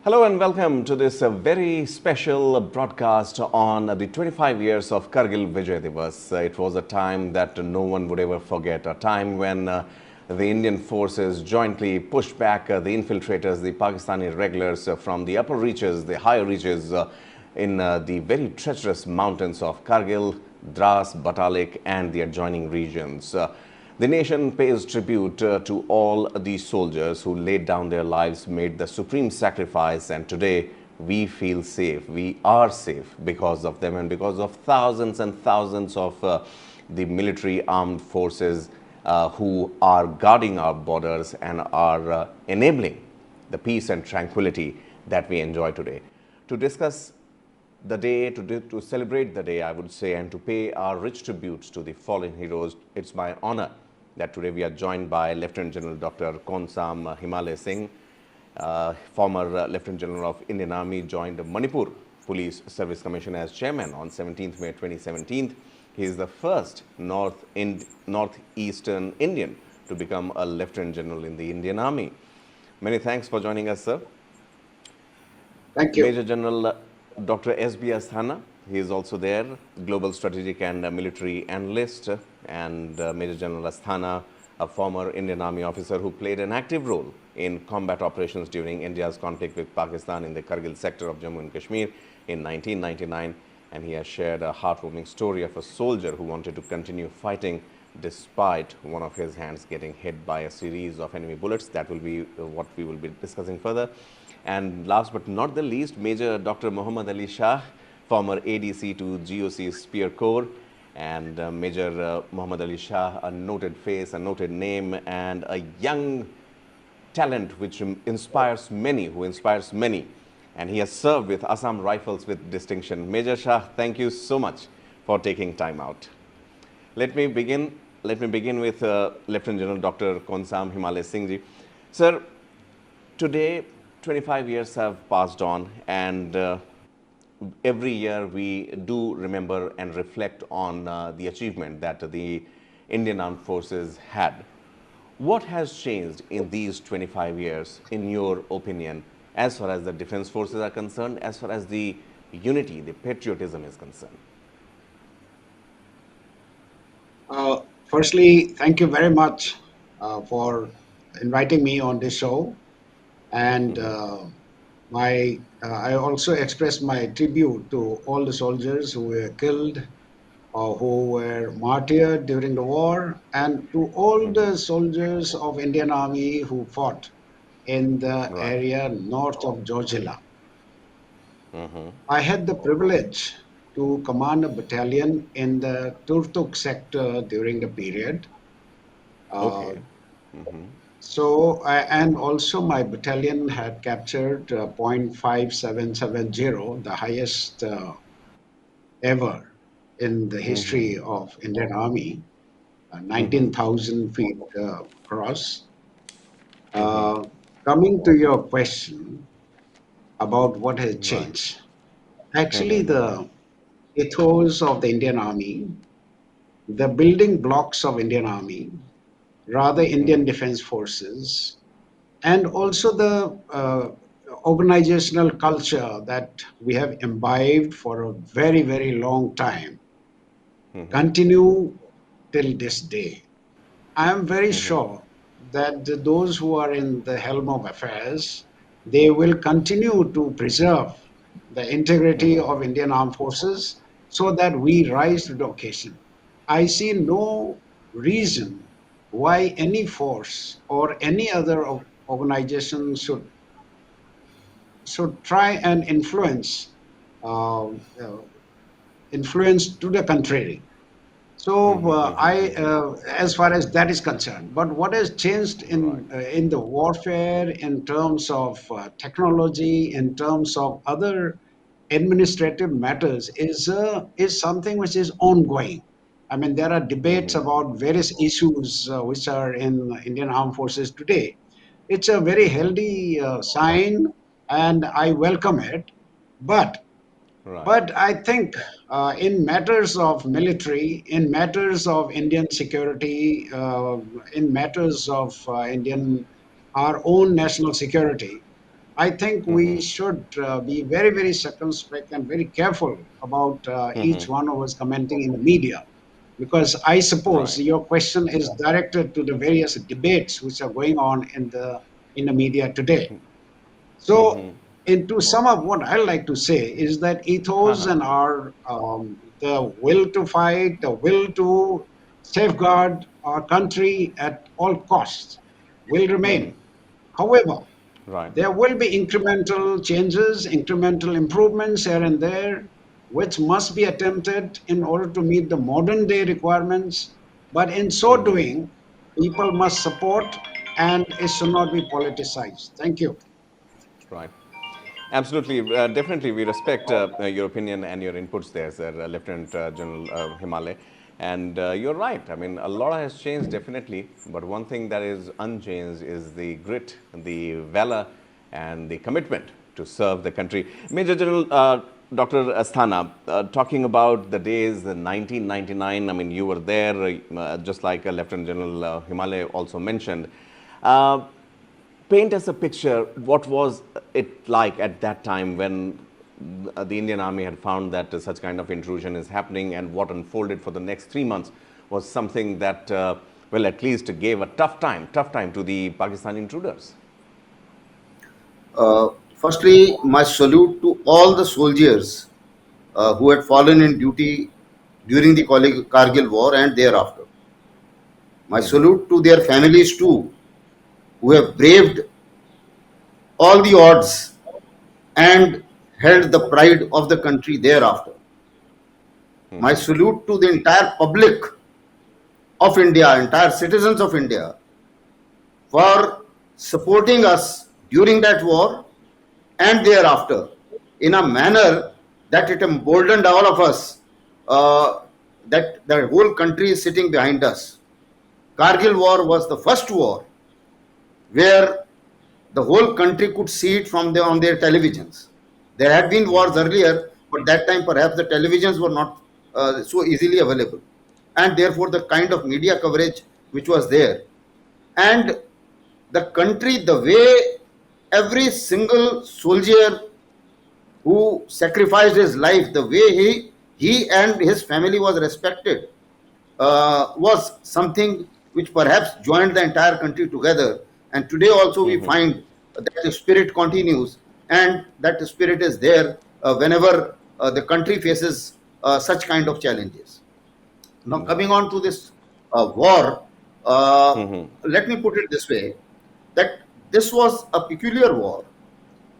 Hello and welcome to this very special broadcast on the 25 years of Kargil Diwas. It was a time that no one would ever forget, a time when the Indian forces jointly pushed back the infiltrators, the Pakistani regulars from the upper reaches, the higher reaches in the very treacherous mountains of Kargil, Dras, Batalik and the adjoining regions. The nation pays tribute to all the soldiers who laid down their lives, made the supreme sacrifice, and today we feel safe. We are safe because of them and because of thousands and thousands of the military armed forces who are guarding our borders and are enabling the peace and tranquility that we enjoy today. To discuss the day, to celebrate the day, I would say, and to pay our rich tributes to the fallen heroes, it's my honor that today we are joined by Lieutenant General Dr. Konsam Himalay Singh, former Lieutenant General of Indian Army, joined Manipur Police Service Commission as chairman on 17th May 2017. He is the first northeastern Indian to become a Lieutenant General in the Indian Army. Many thanks for joining us, sir. Thank you. Major General Dr. S.B. Asthana, he is also there, Global Strategic and Military Analyst, and Major General Asthana, a former Indian Army officer who played an active role in combat operations during India's conflict with Pakistan in the Kargil sector of Jammu and Kashmir in 1999, and he has shared a heartwarming story of a soldier who wanted to continue fighting despite one of his hands getting hit by a series of enemy bullets. That will be what we will be discussing further. And last but not the least, Major Dr. Mohommed Ali Shah, former ADC to GOC Spear Corps, and Major Mohommed Ali Shah, a noted face, a noted name, and a young talent which inspires many, and he has served with Assam Rifles with distinction. Major Shah, thank you so much for taking time out. Let me begin with Lieutenant General Dr. Konsam Himalay Singh ji. Sir, today 25 years have passed on, and every year we do remember and reflect on the achievement that the Indian Armed Forces had. What has changed in these 25 years, in your opinion, as far as the defense forces are concerned, as far as the unity, the patriotism is concerned? Firstly, thank you very much for inviting me on this show. And I also express my tribute to all the soldiers who were killed or who were martyred during the war, and to all the soldiers of Indian Army who fought in the Right. area north of Georgia. I had the privilege to command a battalion in the Turtuk sector during the period. Uh, Okay. and also my battalion had captured point 5770, the highest ever in the history of Indian Army, 19,000 feet cross. Uh, Coming to your question about what has Right. changed, actually the ethos of the Indian Army, the building blocks of Indian Army, rather Indian Defense Forces, and also the organizational culture that we have imbibed for a very, very long time continue till this day. I am very sure that those who are in the helm of affairs, they will continue to preserve the integrity of Indian Armed Forces so that we rise to the occasion. I see no reason why any force or any other organization should try and uh, uh, influence to the contrary. So as far as that is concerned, but what has changed Right. in the warfare, in terms of technology, in terms of other administrative matters, is something which is ongoing. I mean, there are debates about various issues which are in Indian Armed Forces today. It's a very healthy sign, and I welcome it. But Right. but I think in matters of military, in matters of Indian security, in matters of our own national security, I think we should be very, very circumspect and very careful about each one of us commenting in the media. Because I suppose Right. your question is directed to the various debates which are going on in the media today. So, and to sum up, what I like to say is that ethos Haha. and our the will to fight, the will to safeguard our country at all costs will remain. However, Right. there will be incremental changes, incremental improvements here and there, which must be attempted in order to meet the modern day requirements. But in so doing, people must support and it should not be politicized. Thank you. Right. Absolutely. Definitely, we respect your opinion and your inputs there, sir, Lieutenant General Himalay. And you're right. I mean, a lot has changed, definitely. But one thing that is unchanged is the grit, the valor, and the commitment to serve the country. Major General Dr. Asthana, talking about the days, the 1999, I mean, you were there, just like Lieutenant General Himalay also mentioned. Uh, Paint us a picture. What was it like at that time when the Indian Army had found that such kind of intrusion is happening, and what unfolded for the next 3 months was something that, well, at least gave a tough time to the Pakistani intruders. Firstly, my salute to all the soldiers who had fallen in duty during the Kargil War and thereafter. My salute to their families too, who have braved all the odds and held the pride of the country thereafter. My salute to the entire public of India, entire citizens of India, for supporting us during that war and thereafter in a manner that it emboldened all of us, that the whole country is sitting behind us. Kargil War was the first war where the whole country could see it from on their televisions. There had been wars earlier, but that time perhaps the televisions were not so easily available, and therefore the kind of media coverage which was there, and the country, the way every single soldier who sacrificed his life, the way he and his family was respected, was something which perhaps joined the entire country together. And today also we find that the spirit continues, and that the spirit is there whenever the country faces such kind of challenges. Now, coming Right. on to this war, let me put it this way, that this was a peculiar war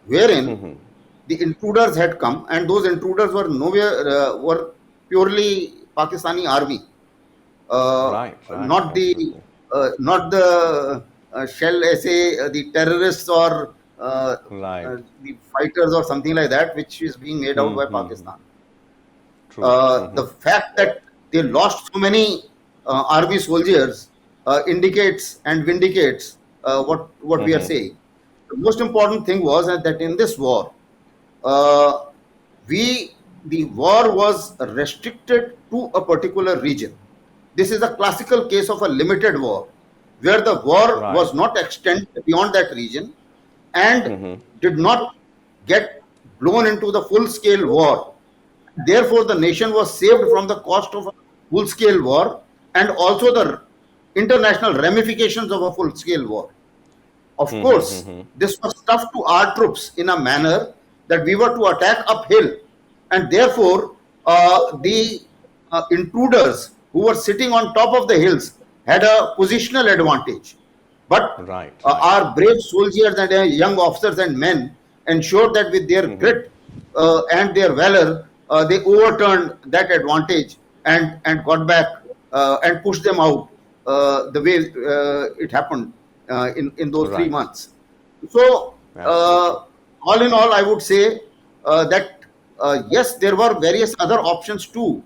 wherein the intruders had come, and those intruders were nowhere were purely Pakistani army, Right. Right. not the Absolutely. shall I say the terrorists or Right. the fighters or something like that, which is being made out by Pakistan. True. The fact that they lost so many army soldiers indicates and vindicates what we are saying. The most important thing was that in this war, uh, we the war was restricted to a particular region. This is a classical case of a limited war, where the war Right. was not extended beyond that region and did not get blown into the full scale war. Therefore, the nation was saved from the cost of a full scale war and also the international ramifications of a full scale war. Of course, this was tough to our troops in a manner that we were to attack uphill, and therefore the intruders who were sitting on top of the hills had a positional advantage. But Right. Right. our brave soldiers and young officers and men ensured that with their grit and their valor, they overturned that advantage and got back and pushed them out the way it happened in those three Right. months. So, Absolutely. all in all, I would say that yes, there were various other options too.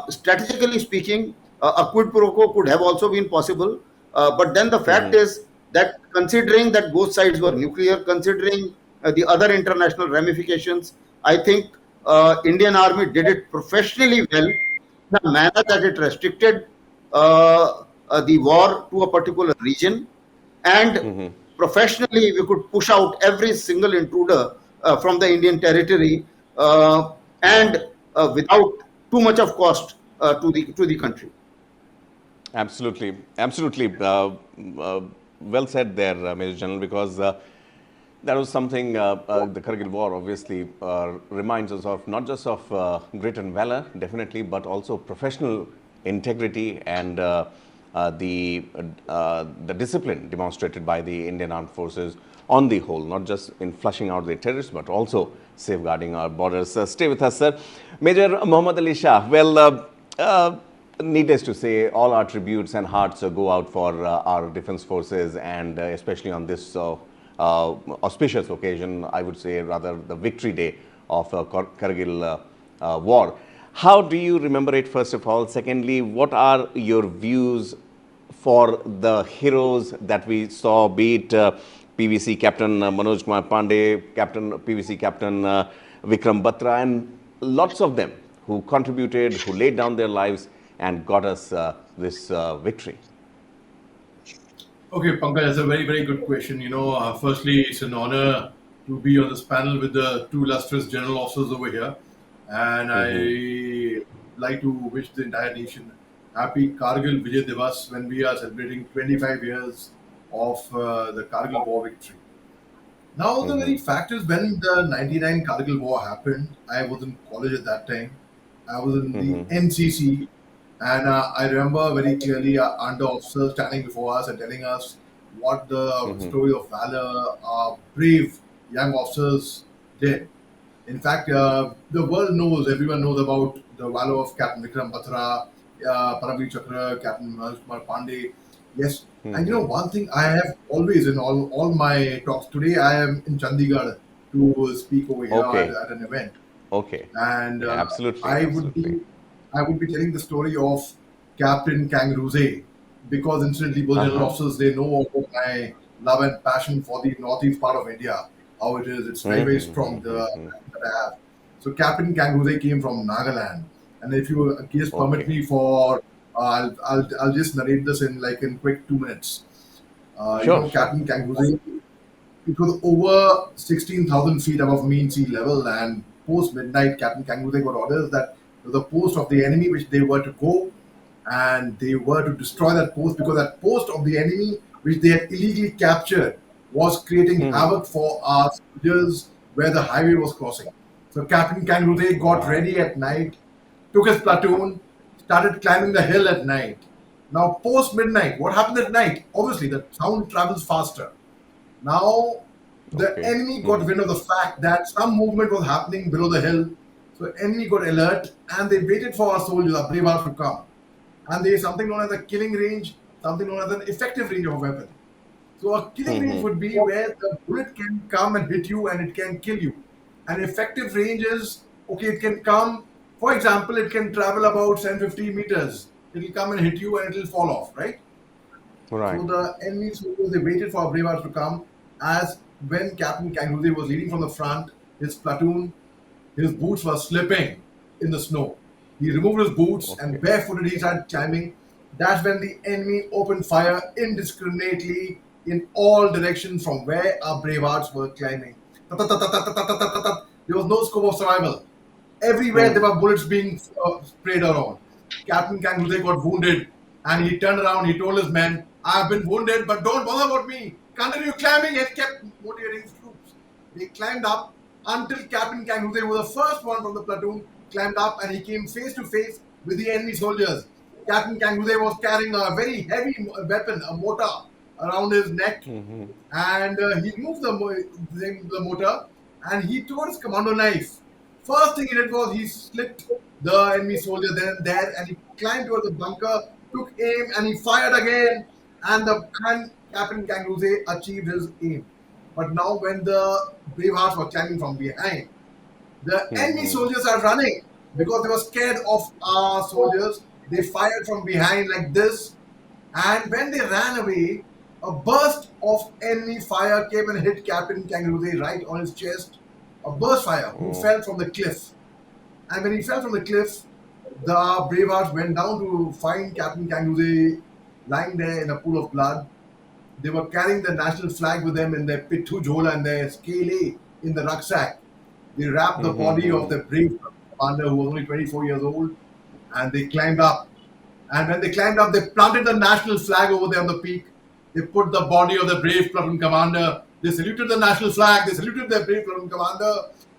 Strategically speaking, a quid pro quo could have also been possible. But then the fact is that considering that both sides were nuclear, considering the other international ramifications, I think Indian Army did it professionally well in a manner that it restricted the war to a particular region, and professionally we could push out every single intruder from the Indian territory, and without too much of cost to the country. Absolutely, absolutely. Uh, well said there, Major General, because that was something the Kargil War obviously reminds us of, not just of grit and valor, definitely, but also professional integrity and the discipline demonstrated by the Indian Armed Forces on the whole, not just in flushing out the terrorists, but also safeguarding our borders. Stay with us, sir. Major Mohommed Ali Shah. Well, needless to say, all our tributes and hearts go out for our defense forces, and especially on this auspicious occasion, I would say rather the victory day of Kargil War. How do you remember it, first of all? Secondly, what are your views for the heroes that we saw, be it PVC Captain Manoj Kumar Pandey, Captain PVC Captain Vikram Batra, and lots of them who contributed, who laid down their lives and got us this victory? Okay, Pankaj, that's a very, very good question. Firstly, it's an honor to be on this panel with the two illustrious general officers over here. And I like to wish the entire nation happy Kargil Diwas when we are celebrating 25 years of the Kargil War victory. Now, the very fact is, when the 99 Kargil War happened, I was in college at that time. I was in the NCC, and I remember very clearly under officers standing before us and telling us what the story of valor our brave young officers did. In fact, the world knows, everyone knows about the valor of Captain Vikram Batra, Paramveer Chakra, Captain Manoj Kumar Pandey. Yes, and one thing I have always in all my talks today, I am in Chandigarh to speak over here Okay. at an event, Okay. and Absolutely, I would absolutely. be I would be telling the story of Captain Kangarooze, because incidentally, both general officers, they know about my love and passion for the northeast part of India, how it is. It's very, very strong, the passion that I have. So Captain Kangarooze came from Nagaland, and if you just permit Okay. me for, I'll just narrate this in quick 2 minutes. Sure, sure. Captain Kangarooze, it was over 16,000 feet above mean sea level, and post midnight, Captain Kangaroo got orders that the post of the enemy which they were to go, and they were to destroy that post, because that post of the enemy which they had illegally captured was creating havoc for our soldiers where the highway was crossing. So Captain Kangaroo got ready at night, took his platoon, started climbing the hill at night. Now, post midnight, what happened at night? Obviously, the sound travels faster. Now, the Okay. enemy got wind of the fact that some movement was happening below the hill. So, enemy got alert, and they waited for our soldiers, our brave hearts, to come. And there is something known as a killing range, something known as an effective range of a weapon. So, a killing range would be where the bullet can come and hit you and it can kill you. An effective range is, okay, it can come, for example, it can travel about 10-15 meters. It will come and hit you and it will fall off, right? Right. So the enemy soldiers, they waited for Brevard to come. As when Captain Kanguzi was leading from the front, his platoon, his boots were slipping in the snow. He removed his boots and Okay. barefooted he started climbing. That's when the enemy opened fire indiscriminately in all directions from where our bravehearts were climbing. There was no scope of survival. Everywhere there were bullets being sprayed around. Captain Kanguze got wounded, and he turned around. He told his men, "I've been wounded, but don't bother about me. Continue climbing," and kept motivating his troops. They climbed up until Captain Kanguze was the first one from the platoon, climbed up, and he came face to face with the enemy soldiers. Captain Kanguze was carrying a very heavy weapon, a mortar, around his neck, and he moved the motor, and he took out his commando knife. First thing he did was he slipped the enemy soldier there, and he climbed towards the bunker, took aim, and he fired again. And Captain Kanguze achieved his aim. But now, when the Bravehearts were climbing from behind, the enemy soldiers are running because they were scared of our soldiers. They fired from behind like this, and when they ran away, a burst of enemy fire came and hit Captain Kangaroo right on his chest. A burst fire, who fell from the cliff. And when he fell from the cliff, the Bravehearts went down to find Captain Kangaroo lying there in a pool of blood. They were carrying the national flag with them in their pithu jhola and their skele in the rucksack. They wrapped the body of the brave commander who was only 24 years old, and they climbed up. And when they climbed up, they planted the national flag over there on the peak. They put the body of the brave platoon commander. They saluted the national flag. They saluted their brave platoon commander,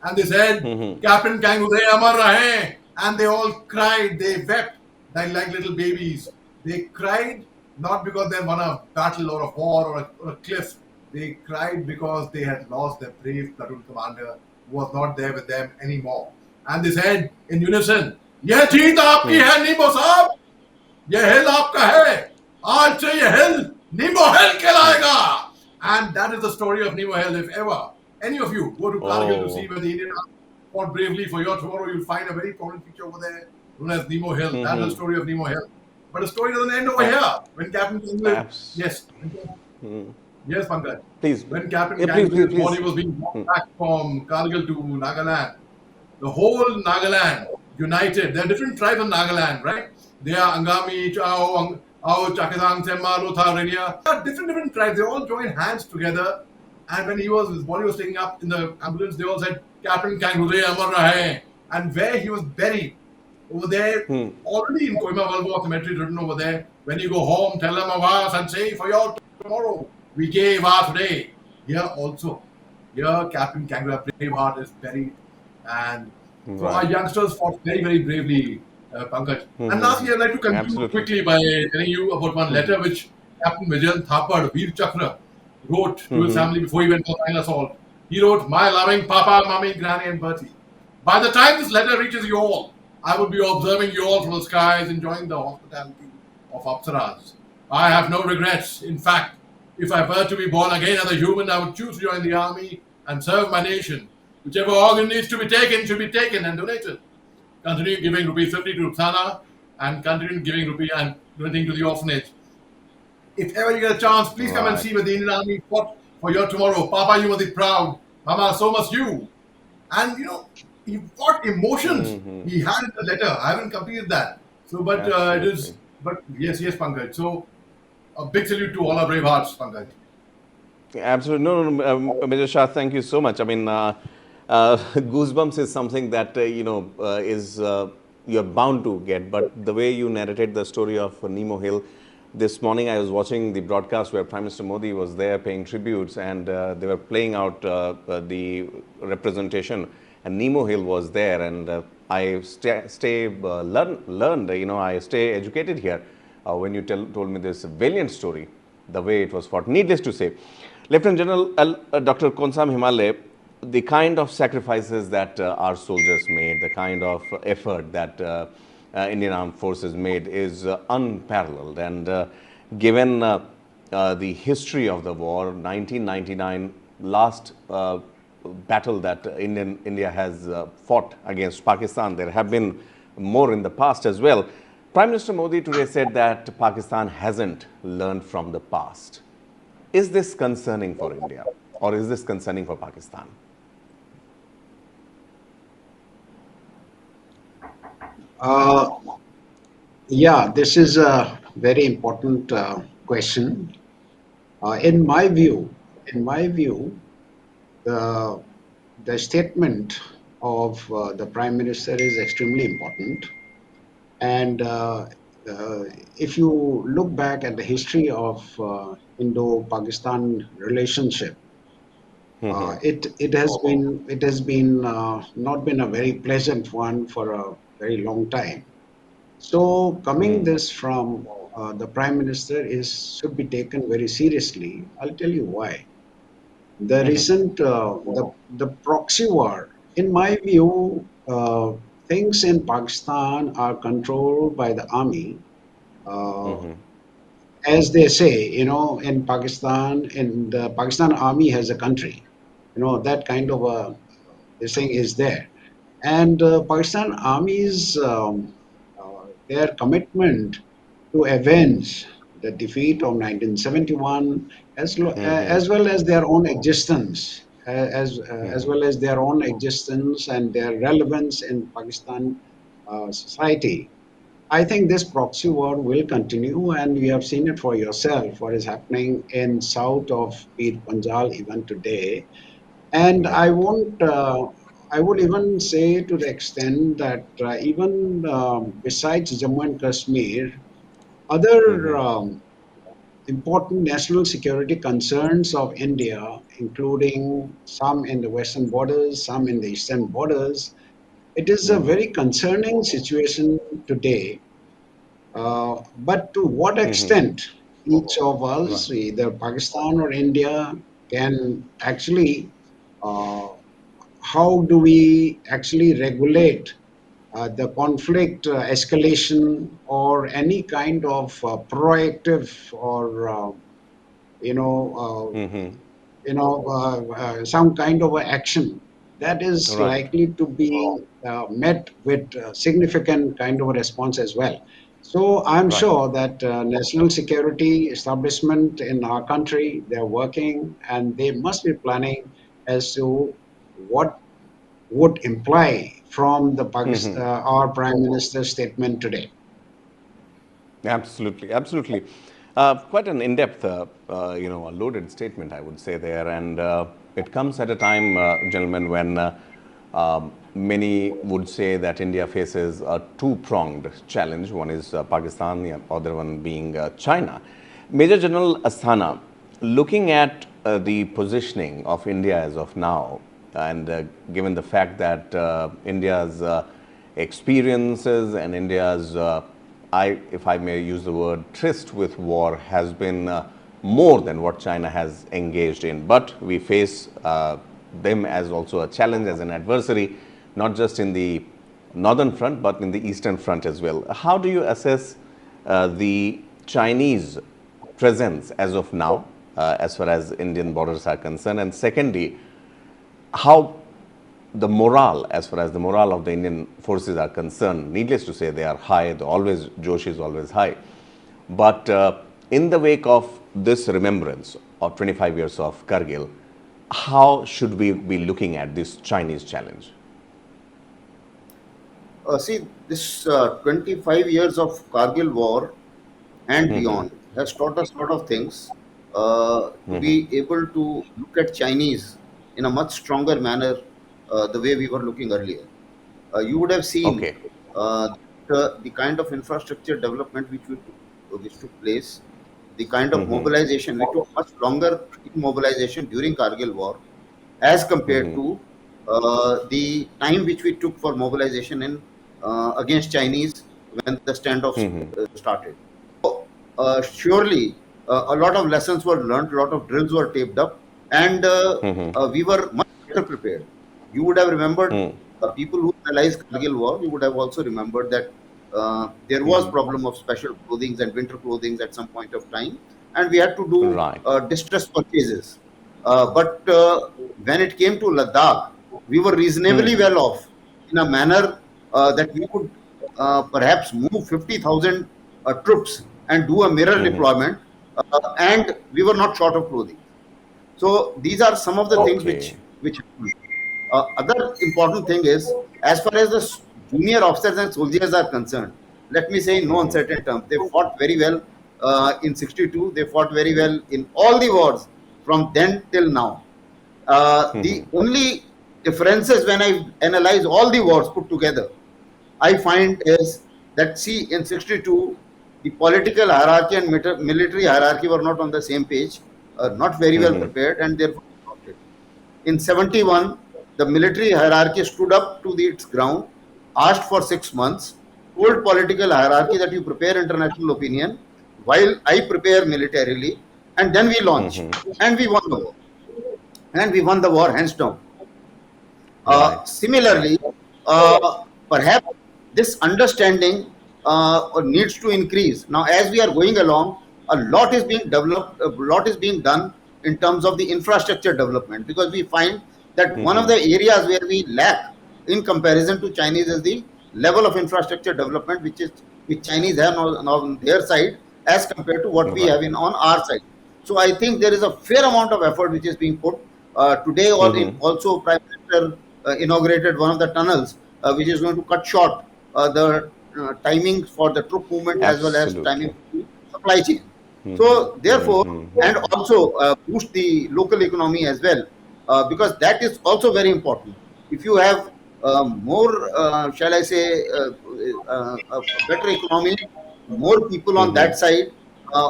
and they said, "Captain Kangude Amar Rahe." And they all cried. They wept like little babies. They cried not because they won a battle or a war or a cliff. They cried because they had lost their brave platoon commander who was not there with them anymore. And they said in unison, "यह जीत आपकी है नीमो साहब, ये हिल आपका है, आज से ये हिल नीमो हिल कहलाएगा." And that is the story of Nemo Hill. If ever any of you go to Kargil to see where the Indian army fought bravely for your tomorrow, you'll find a very prominent feature over there known as Nemo Hill. That's the story of Nemo Hill. But the story doesn't end over here. When Captain Kangude, yes, yes, Pankaj. Please. When Captain Yeah, please, Kangude's please. body was being brought back from Kargil to Nagaland, the whole Nagaland united. There are different tribes in Nagaland, right? They are Angami, Chao, Ao, Chakadang, Semma, Lotha, Renia. There are different tribes. They all joined hands together. And when his body was taken up in the ambulance, they all said, "Captain Kangude Amar Rahe." And where he was buried, over there, already in Koima Valvo cemetery written over there, when you go home, tell them avas and say, "For your tomorrow, we gave our today." Here also, here Captain Kangude, brave heart, is buried. And so our youngsters fought very, very bravely, Pankaj. And lastly, I'd like to conclude quickly by telling you about one letter which Captain Vijayan Thapad, Veer Chakra, wrote to his family before he went for final assault. He wrote, "My loving Papa, Mummy, Granny, and Bertie. By the time this letter reaches you all, I will be observing you all from the skies, enjoying the hospitality of Apsaras. I have no regrets. In fact, if I were to be born again as a human, I would choose to join the army and serve my nation. Whichever organ needs to be taken should be taken and donated. Continue giving rupees 50 to Asthana and continue giving rupee and donating to the orphanage. If ever you get a chance, please come and see where the Indian Army fought for your tomorrow. Papa, you must be proud. Mama, so must you." And what emotions he had in the letter. I haven't completed that. So, but it is. But yes, Pankaj. So, a big salute to all our brave hearts, Pankaj. Absolutely. No, Major Shah, thank you so much. I mean, goosebumps is something that, is you're bound to get. But the way you narrated the story of Nemo Hill, this morning I was watching the broadcast where Prime Minister Modi was there paying tributes, and they were playing out the representation, and Nemo Hill was there, and I learned, I stay educated here when you told me this valiant story, the way it was fought. Needless to say, Lieutenant General Dr. Konsam Himalay, the kind of sacrifices that our soldiers made, the kind of effort that Indian Armed Forces made is unparalleled. And given the history of the war, 1999, last battle that India has fought against Pakistan, there have been more in the past as well. Prime Minister Modi today said that Pakistan hasn't learned from the past. Is this concerning for India, or is this concerning for Pakistan? Yeah, this is a very important question. In my view, the the statement of the Prime Minister is extremely important. And if you look back at the history of Indo-Pakistan relationship, it has been not been a very pleasant one for a very long time. So coming this from the Prime Minister is should be taken very seriously. I'll tell you why. The recent the proxy war, in my view, things in Pakistan are controlled by the army. Uh, as they say, in Pakistan, in the Pakistan army has a country. That kind of a this thing is there, and Pakistan army's their commitment to avenge the defeat of 1971, as well as their own existence, as well as their own existence and their relevance in Pakistan society. I think this proxy war will continue, and you have seen it for yourself. What is happening in south of Pir Panjal even today, and Right. I would even say to the extent that even besides Jammu and Kashmir, other important national security concerns of India, including some in the western borders, some in the eastern borders, it is a very concerning situation today. But to what extent each of Right. us, either Pakistan or India, can actually, uh, how do we actually regulate the conflict escalation or any kind of proactive or you know some kind of a action that is Right. likely to be met with significant kind of a response as well. So I'm Right. sure that national security establishment in our country, they're working and they must be planning as to what would imply from the our Prime Minister's statement today. Absolutely, absolutely. Quite an in-depth, a loaded statement, I would say there, and it comes at a time, gentlemen, when many would say that India faces a two-pronged challenge. One is Pakistan, the other one being China. Major General Asthana, looking at the positioning of India as of now, and given the fact that India's experiences and India's, if I may use the word, tryst with war has been more than what China has engaged in. But we face them as also a challenge, as an adversary, not just in the northern front, but in the eastern front as well. How do you assess the Chinese presence as of now, as far as Indian borders are concerned? And secondly, how the morale, as far as the morale of the Indian forces are concerned, needless to say, they are high. Josh is always high. But in the wake of this remembrance of 25 years of Kargil, how should we be looking at this Chinese challenge? See, this 25 years of Kargil War and beyond has taught us a lot of things to be able to look at Chinese in a much stronger manner the way we were looking earlier. You would have seen Okay. the kind of infrastructure development which took place, the kind of mobilization. We took much longer in mobilization during Kargil War as compared to the time which we took for mobilization in against Chinese when the standoffs started. Surely a lot of lessons were learned, a lot of drills were taped up, and we were much better prepared. You would have remembered people who analyzed Kargil War. You would have also remembered that there was problem of special clothing and winter clothing at some point of time, and we had to do Right. distress purchases. But when it came to Ladakh, we were reasonably well off in a manner that we could perhaps move 50,000 troops and do a mirror deployment, and we were not short of clothing. So these are some of the things Okay. which happened. Other important thing is, as far as the junior officers and soldiers are concerned, let me say in no uncertain terms, they fought very well in 62. They fought very well in all the wars from then till now. The only differences when I analyze all the wars put together, I find is that, see, in 62, the political hierarchy and military hierarchy were not on the same page, not very well prepared, and therefore lost it. In 71, the military hierarchy stood up to its ground, asked for 6 months, told political hierarchy that you prepare international opinion while I prepare militarily, and then we launch. And we won the war. And we won the war hands down. Right. Right. Similarly, perhaps this understanding needs to increase. Now, as we are going along, a lot is being developed, a lot is being done in terms of the infrastructure development, because we find that one of the areas where we lack in comparison to Chinese is the level of infrastructure development which Chinese have now on their side as compared to what we Right. have on our side. So I think there is a fair amount of effort which is being put. Today, also Prime Minister inaugurated one of the tunnels which is going to cut short the timing for the troop movement as well as timing Absolutely. for the supply chain. So therefore, and also boost the local economy as well, because that is also very important. If you have more, shall I say, a better economy, more people on that side,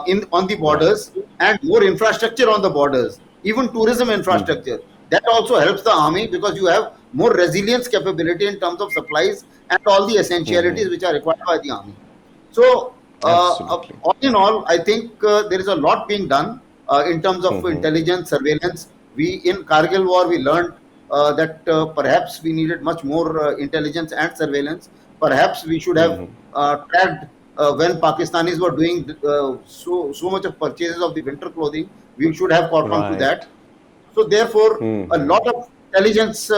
in on the Right. borders, and more infrastructure on the borders, even tourism infrastructure, that also helps the army because you have more resilience capability in terms of supplies and all the essentialities which are required by the army. So, Absolutely. all in all, I think there is a lot being done in terms of intelligence, surveillance. We in Kargil War we learned that perhaps we needed much more intelligence and surveillance. Perhaps we should have tracked when Pakistanis were doing so much of purchases of the winter clothing. We should have caught on to Right. that. So therefore, a lot of intelligence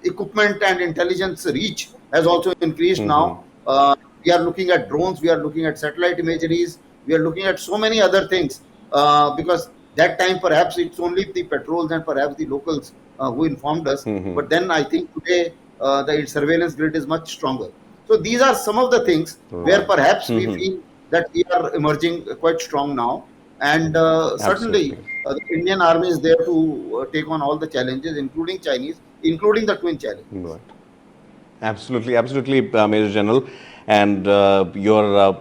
equipment and intelligence reach has also increased now. We are looking at drones, we are looking at satellite imageries, we are looking at so many other things because that time perhaps it's only the patrols and perhaps the locals who informed us. But then I think today the surveillance grid is much stronger. So these are some of the things where Right. perhaps we feel that we are emerging quite strong now. And certainly, Absolutely. the Indian Army is there to take on all the challenges, including Chinese, including the twin challenges. Right. Absolutely, absolutely, Major General, and you're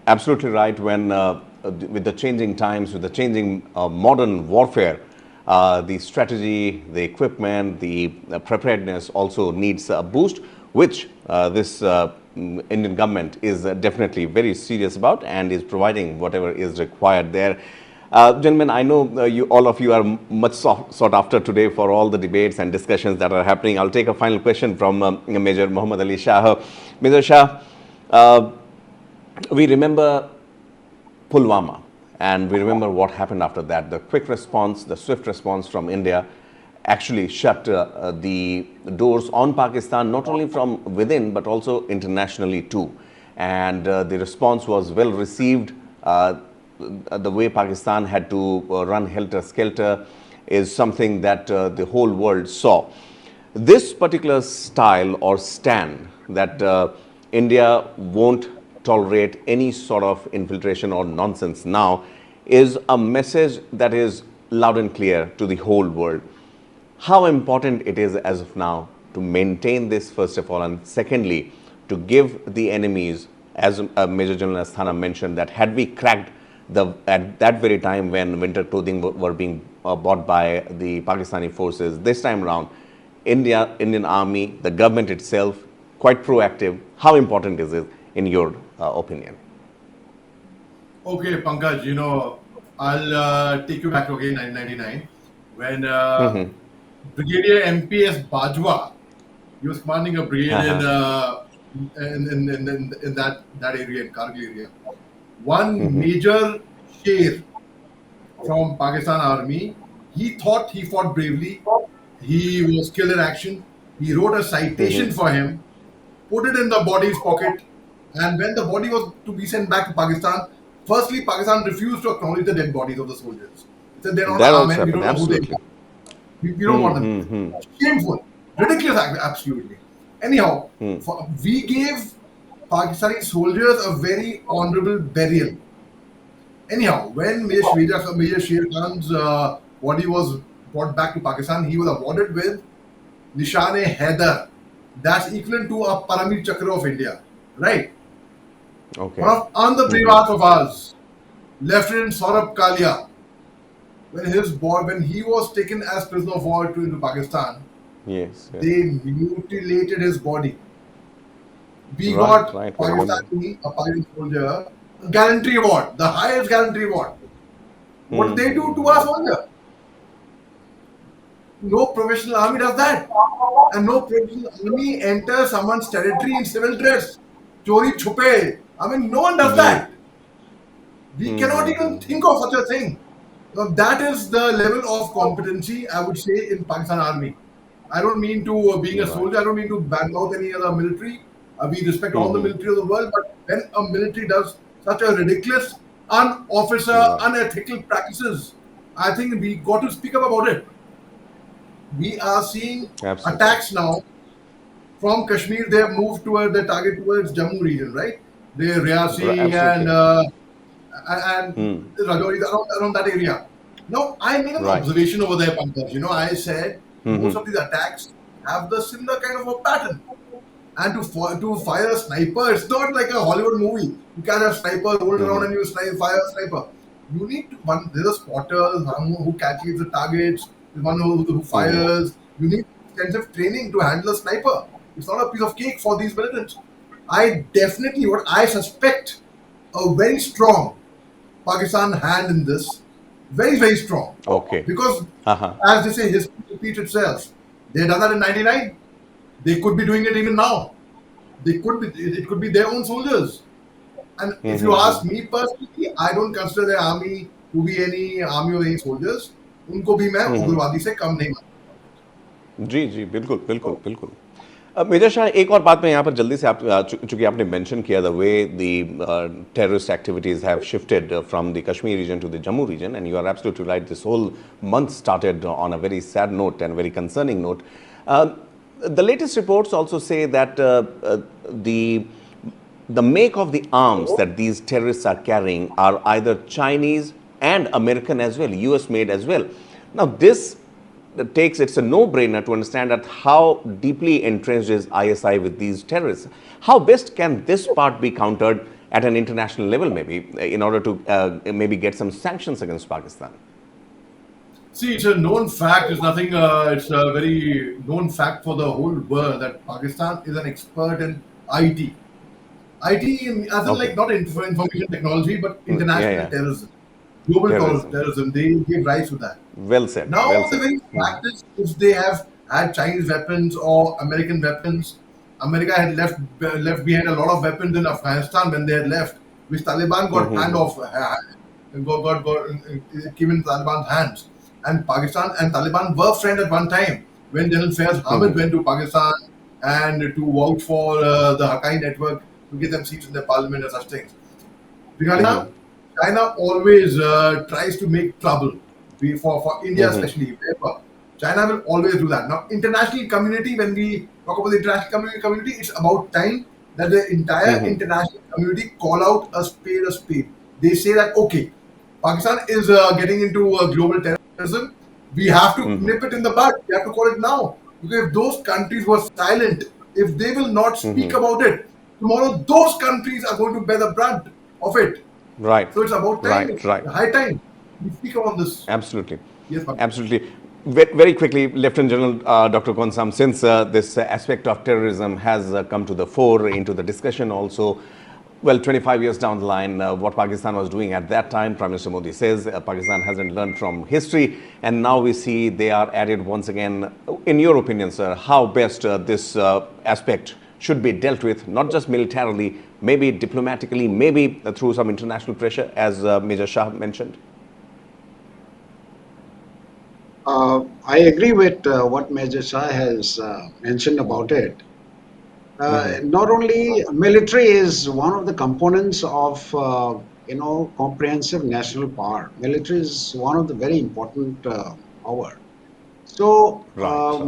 absolutely right. When with the changing times, with the changing modern warfare, the strategy, the equipment, the preparedness also needs a boost, which this Indian government is definitely very serious about and is providing whatever is required there. Gentlemen, I know all of you are much sought after today for all the debates and discussions that are happening. I'll take a final question from Major Mohommed Ali Shah. Major Shah, uh, we remember Pulwama, and we remember what happened after that. The quick response, the swift response from India actually shut the doors on Pakistan, not only from within, but also internationally too. And the response was well received. The way Pakistan had to run helter-skelter is something that the whole world saw. This particular style or stand that India won't tolerate any sort of infiltration or nonsense now is a message that is loud and clear to the whole world. How important it is as of now to maintain this, first of all, and secondly, to give the enemies, as Major General Asthana mentioned, that had we cracked at that very time when winter clothing were being bought by the Pakistani forces, this time around, Indian Army, the government itself, quite proactive. How important is it in your opinion? Okay, Pankaj, I'll take you back to again 1999 when Brigadier MPS Bajwa, he was commanding a brigade in that area, in Kargil area. One major Sher from Pakistan Army, he thought he fought bravely. He was killed in action. He wrote a citation for him, put it in the body's pocket, and when the body was to be sent back to Pakistan, firstly, Pakistan refused to acknowledge the dead bodies of the soldiers. They said they're not That our also men, we happened, don't know who they absolutely. are. We don't want them. Shameful, ridiculous, absolutely. Anyhow, we gave Pakistani soldiers a very honorable burial. Anyhow, when Major Sher Khan's body was brought back to Pakistan, he was awarded with Nishan-e-Haider. That's equivalent to a Paramir Chakra of India, right? One Okay. of on the brave hearts of ours, Lieutenant Saurabh Kalia, when he was taken as prisoner of war into Pakistan, Yes, yes. they mutilated his body. We Right, got right. We remember. Pakistani, a Pakistani soldier, a gallantry award, the highest gallantry award. What did they do to our soldier? No professional army does that. And no professional army enters someone's territory in civil dress. Chori chupe. I mean, no one does Ji. that. We cannot even think of such a thing. Now, that is the level of competency, I would say, in Pakistan Army. I don't mean to, being a Right. soldier, I don't mean to bang out any other military. We respect all the military of the world, but when a military does such a ridiculous, unofficer, Right. unethical practices, I think we got to speak up about it. We are seeing Absolutely. attacks now from Kashmir, they have moved toward the target towards Jammu region, right? The Riyasi Absolutely. and Hmm. Rajouri, around that area. Now, I made an Right. observation over there, Pankaj. I said most Hmm. of these attacks have the similar kind of a pattern. And to fire a sniper, it's not like a Hollywood movie. You can't have snipers roll around Hmm. and you fire a sniper. You need to one. There's a spotter, one who catches the targets, there's one who Hmm. fires. You need extensive training to handle a sniper. It's not a piece of cake for these militants. I definitely, what I suspect, a very strong Pakistan hand in this, very very strong, Okay. because Uh-huh. as they say, history repeats itself. They done that in '99. They could be doing it even now. They could be. It could be their own soldiers. And if you Hmm. ask me personally, I don't consider the army to be any army or any soldiers. उनको भी मैं Hmm. उग्रवादी से कम नहीं मानता। जी जी बिल्कुल बिल्कुल बिल्कुल मेजर शाह एक और बात मैं यहाँ पर जल्दी से आप चूंकि आपने मेंशन किया the way the terrorist activities have shifted from the Kashmir region to the Jammu region and you are absolutely right this whole month started on a very sad note and very concerning note the latest reports also say that the make of the arms that these terrorists are carrying are either Chinese and American as well, US made as well. Now, this it's a no-brainer to understand that how deeply entrenched is ISI with these terrorists. How best can this part be countered at an international level, maybe, in order to maybe get some sanctions against Pakistan? See, it's a known fact. It's nothing. It's a very known fact for the whole world that Pakistan is an expert in IT. IT, as in Okay. like not information technology, but Yeah, international yeah. terrorism, global Terrorism. terrorism. They give rise to that. Well said. Now, Well the said. very fact is, if they have had Chinese weapons or American weapons, America had left behind a lot of weapons in Afghanistan when they had left, which Taliban got hand off, came in Taliban's hands. And Pakistan and Taliban were friends at one time when General Faiz Hamid went to Pakistan and to vouch for the Haqqani network to get them seats in the parliament and such things. Regarding China always tries to make trouble for India, especially. Wherever. China will always do that. Now, international community, when we talk about the international community, it's about time that the entire international community call out a spade a spade. They say that, okay, Pakistan is getting into global terrorism. We have to nip it in the bud. We have to call it now. Because if those countries were silent, if they will not speak about it, tomorrow those countries are going to bear the brunt of it. Right. So it's about time, Right. Right. high time. We speak about this. Absolutely. Yes, Pankaj. Absolutely. Very quickly, Lieutenant General Dr. Konsam, since this aspect of terrorism has come to the fore into the discussion also, well, 25 years down the line, what Pakistan was doing at that time, Prime Minister Modi says Pakistan hasn't learned from history, and now we see they are added once again. In your opinion, sir, how best this aspect should be dealt with, not just militarily, maybe diplomatically, maybe through some international pressure, as Major Shah mentioned? I agree with what Major Shah has mentioned about it. Not only military is one of the components of comprehensive national power. Military is one of the very important power. So Right.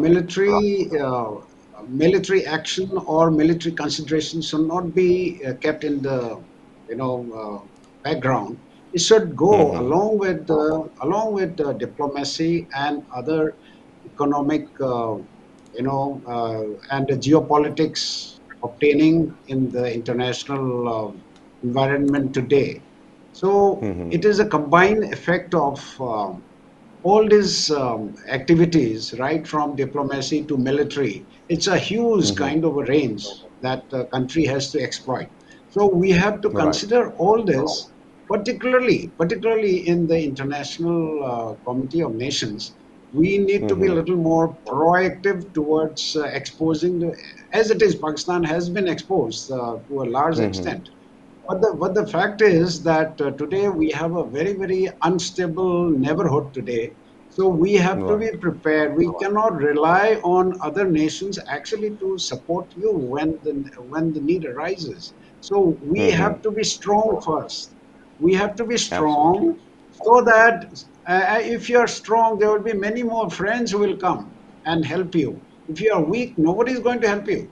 military action or military consideration should not be kept in the background. It should go along with diplomacy and other economic and the geopolitics obtaining in the international environment today. So it is a combined effect of all these activities, right from diplomacy to military. It's a huge kind of a range that the country has to exploit. So we have to Right. consider all this, particularly in the international committee of nations. We need to be a little more proactive towards exposing as it is. Pakistan has been exposed to a large extent, but the fact is that today we have a very, very unstable neighborhood today. So we have to Right. be prepared. We cannot rely on other nations actually to support you when the need arises. So we have to be strong first. We have to be Absolutely. strong so that if you are strong, there will be many more friends who will come and help you. If you are weak, nobody is going to help you.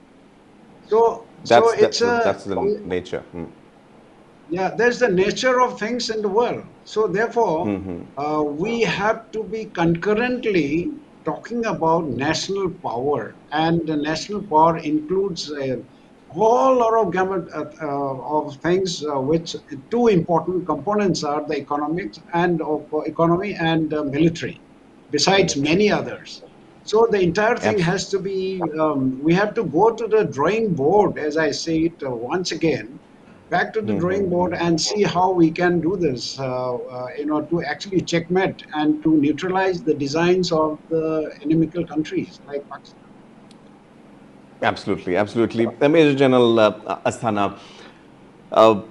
So it's a That's the nature. yeah, there's the nature of things in the world. So therefore, we have to be concurrently talking about national power, and the national power includes a whole lot of gamut of things, which two important components are the economics and of economy and military, besides Military. many others. So the entire thing has to be. We have to go to the drawing board, as I say it once again, back to the drawing board and see how we can do this, to actually checkmate and to neutralize the designs of the inimical countries like Pakistan. Absolutely, absolutely. Major General Asthana, uh,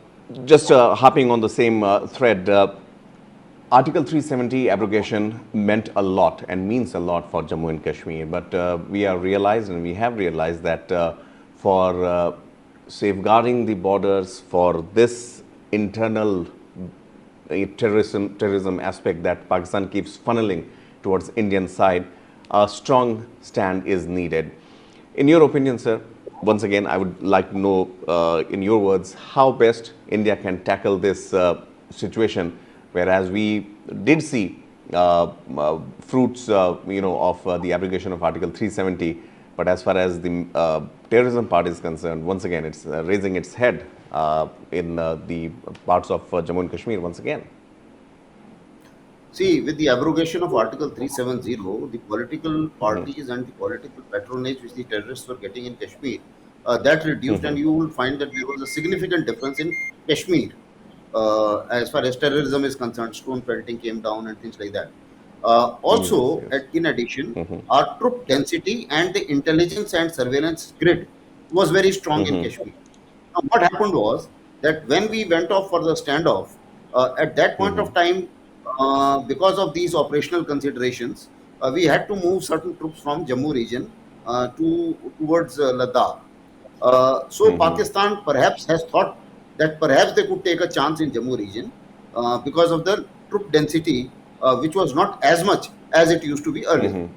just hopping on the same thread, Article 370 abrogation meant a lot and means a lot for Jammu and Kashmir, but we are realized and we have realized that for safeguarding the borders, for this internal terrorism aspect that Pakistan keeps funneling towards Indian side, a strong stand is needed. In your opinion, sir, once again, I would like to know, in your words, how best India can tackle this situation, whereas we did see fruits, of the abrogation of Article 370, but as far as the terrorism part is concerned, once again, it's raising its head in the parts of Jammu and Kashmir once again. See, with the abrogation of Article 370, the political parties and the political patronage which the terrorists were getting in Kashmir, that reduced, and you will find that there was a significant difference in Kashmir as far as terrorism is concerned. Stone pelting came down and things like that. Yes, Also, yes. in addition, our troop density and the intelligence and surveillance grid was very strong in Kashmir. Now, what happened was that when we went off for the standoff, at that point of time, because of these operational considerations, we had to move certain troops from Jammu region towards Ladakh. So Pakistan perhaps has thought that perhaps they could take a chance in Jammu region because of the troop density, which was not as much as it used to be earlier.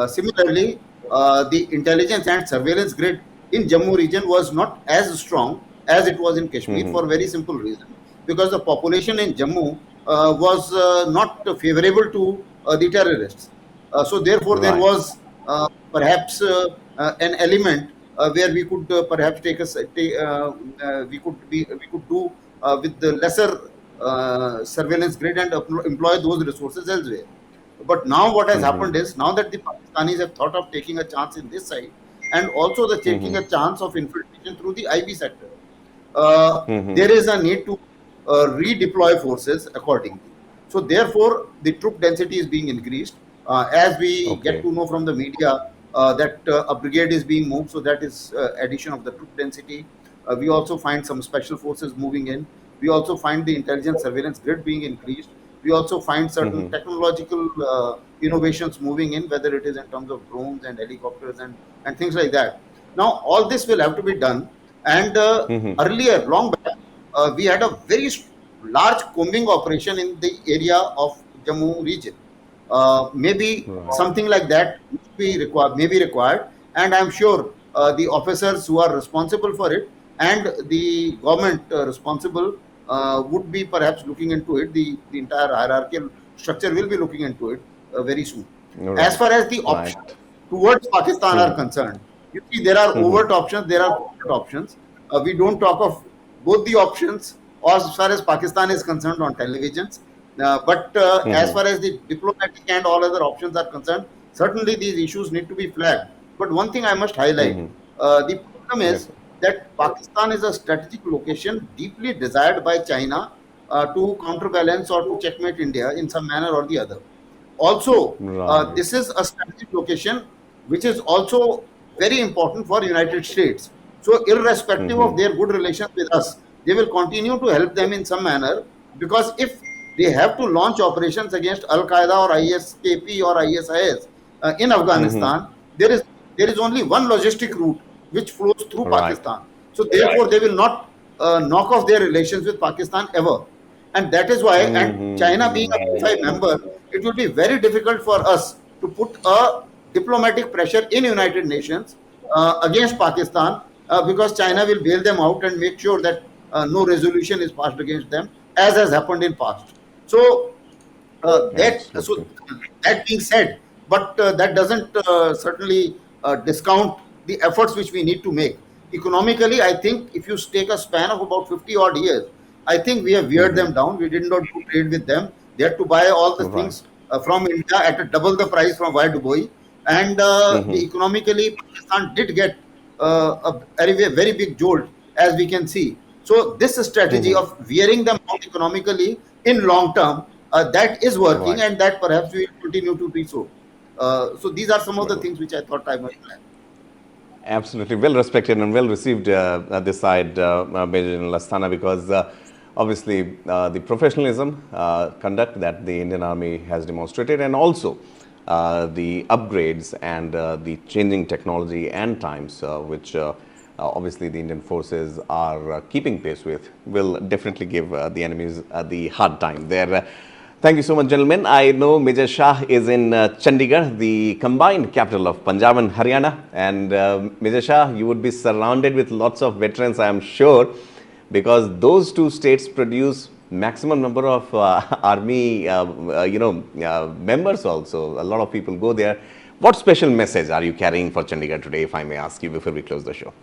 Similarly, the intelligence and surveillance grid in Jammu region was not as strong as it was in Kashmir for a very simple reason, because the population in Jammu was not favorable to the terrorists. So therefore, there Right. was perhaps an element where we could perhaps take a we could do with the lesser surveillance grid and employ those resources elsewhere. But now what has happened is, now that the Pakistanis have thought of taking a chance in this side, and also the taking a chance of infiltration through the IB sector, there is a need to redeploy forces accordingly. So therefore, the troop density is being increased. As we get Okay. to know from the media that a brigade is being moved, so that is addition of the troop density. We also find some special forces moving in. We also find the intelligence surveillance grid being increased. We also find certain technological innovations moving in, whether it is in terms of drones and helicopters and things like that. Now, all this will have to be done. And earlier, long back, we had a very large combing operation in the area of Jammu region. Maybe Right. something like that may be required, and I'm sure the officers who are responsible for it and the government responsible would be perhaps looking into it. The entire hierarchical structure will be looking into it very soon. As Right. far as the Right. options towards Pakistan are concerned, you see, there are overt options, there are covert options. We don't talk of both the options as far as Pakistan is concerned on televisions. But as far as the diplomatic and all other options are concerned, certainly these issues need to be flagged. But one thing I must highlight, the problem Yes, is sir. that Pakistan is a strategic location deeply desired by China to counterbalance or to checkmate India in some manner or the other. Also, Right. this is a strategic location which is also very important for United States. So, irrespective of their good relations with us, they will continue to help them in some manner, because if they have to launch operations against Al Qaeda or ISKP or ISIS in Afghanistan, there is only one logistic route which flows through Right. Pakistan. So, therefore, they will not knock off their relations with Pakistan ever. And that is why, and China being a P5 member, it will be very difficult for us to put a diplomatic pressure in United Nations against Pakistan because China will bail them out and make sure that no resolution is passed against them, as has happened in past. So Absolutely. that being said, but that doesn't certainly discount the efforts which we need to make. Economically, I think if you take a span of about 50 odd years, I think we have weared them down. We did not do trade with them. They had to buy all the Right. things from India at a double the price from via Dubai. And the economically, Pakistan did get a very big jolt, as we can see. So this strategy of wearing them out economically in long term, that is working, Right. and that perhaps we will continue to be so. So these are some of the Well, things which I thought I might add. absolutely well respected and well received this side, Major General Asthana, because obviously the professionalism, conduct that the Indian Army has demonstrated, and also the upgrades and the changing technology and times, which obviously the Indian forces are keeping pace with, will definitely give the enemies the hard time there. Thank you so much, gentlemen. I know Major Shah is in Chandigarh, the combined capital of Punjab and Haryana. And Major Shah, you would be surrounded with lots of veterans, I am sure, because those two states produce maximum number of army, members also. A lot of people go there. What special message are you carrying for Chandigarh today, if I may ask you, before we close the show?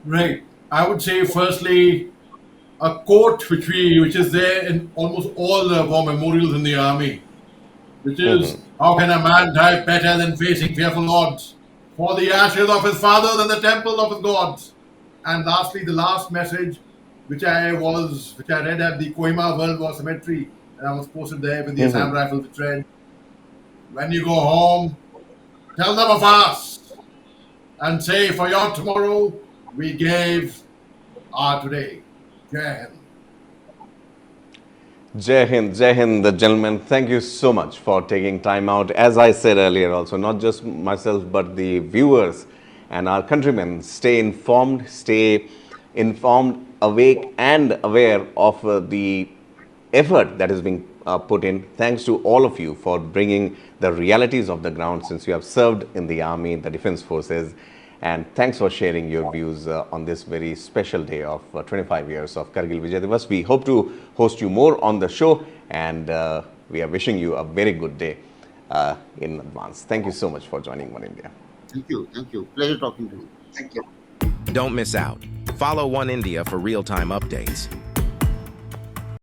Right. I would say, firstly, a quote which is there in almost all the war memorials in the army, which is, "How can a man die better than facing fearful odds? For the ashes of his fathers and the temple of his gods." And lastly, the last message which I read at the Kohima World War Cemetery, and I was posted there with the Assam Rifles, which read, "When you go home, tell them of us and say, for your tomorrow we gave our today." Jai Hind. Jai Hind, the gentlemen. Thank you so much for taking time out. As I said earlier, also, not just myself, but the viewers and our countrymen stay informed, awake, and aware of the effort that is being put in. Thanks to all of you for bringing the realities of the ground, since you have served in the army, the defense forces. And thanks for sharing your views on this very special day of 25 years of Kargil Vijay Diwas. We hope to host you more on the show, and we are wishing you a very good day in advance. Thank you so much for joining One India. Thank you. Thank you. Pleasure talking to you. Thank you. Don't miss out. Follow One India for real-time updates.